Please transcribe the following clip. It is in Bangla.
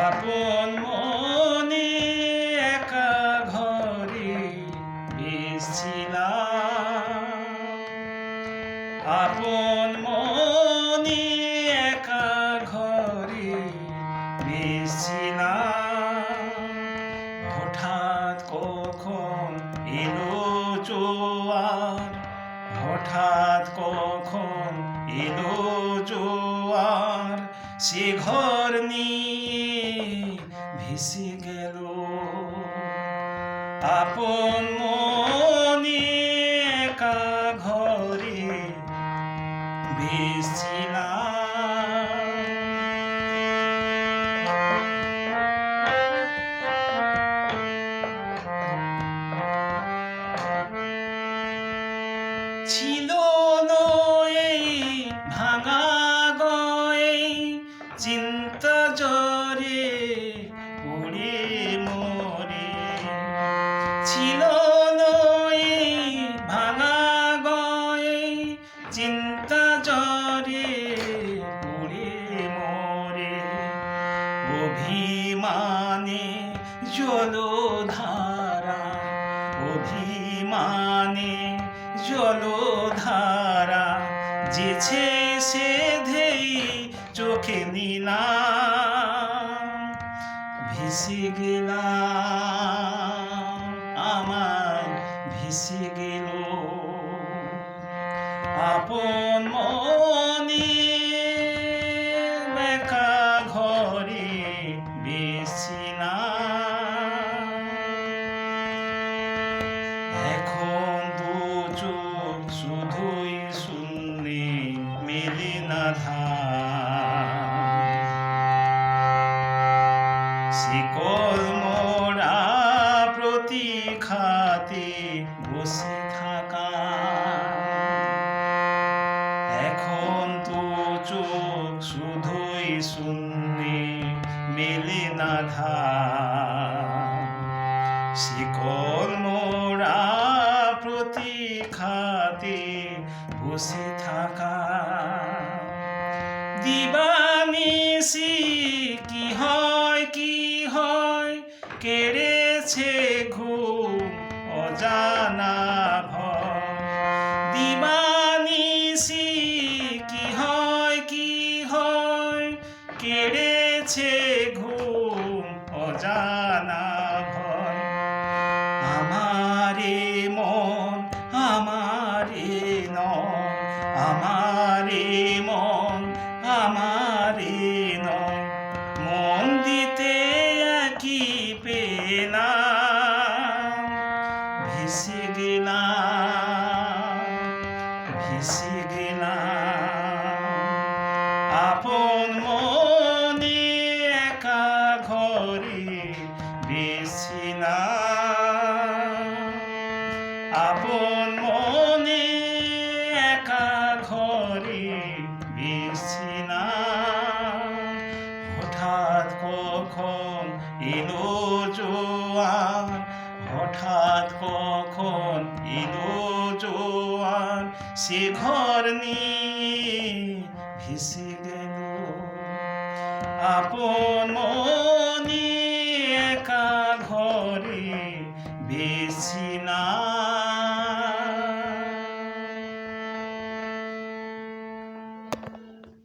আপন মনে একা ঘরে বেশছিলাম, আপন মনে একা ঘরে বেশছিলাম। হঠাৎ কখন এলো জোয়ার, হঠাৎ কখন এলো জোয়ার, সে ঘর নিয়ে ভেসে গেল। আপন মনে একা ঘরে ভেসছিলাম। ছিল এই ভাঙা গয়ে চিন্তা জ্বরে পড়ে মরে, ছিল এই ভাঙা গয়ে চিন্তা জ্বরে পড়ে মরে। অভিমানে জলধারা, অভিমানে জলধারা, যেছে সেধেই চোখে নিলাম। ভেসে গেলাম, আমায় ভেসে গেল। আপন মনে একা ঘরে বেশছিলাম। এখন দু চোখ শুধুই শূন্যে মেলে না ধার। শিকল মোড়া প্রতীক্ষাতে বসে থাকা, এখন তো চোখ শুধুই শূন্যে মেলে না ধার। শিকল মোড়া প্রতীক্ষাতে বসে থাকা, দিবানিশি কি হয় কি হয়, কেড়েছে ঘুম অজানা ভয়। দিবানিশি কি হয় কি হয়, কেড়েছে ঘুম অজানা ভয়। আমারে মন আমারে নয়, আমারে মন আমারে নয়, মন দিতে একই পেলাম। ভেসে গেলাম, ভেসে গেলাম। আপন মনে একা ঘরে বেশছিলাম। আপন মনে একা ঘরে বেশছিলাম। হঠাৎ কখন এলো জোয়ার, হঠাৎ কখন এলো জোয়ার, সে ঘর নিয়ে ভেসে গেল। আপন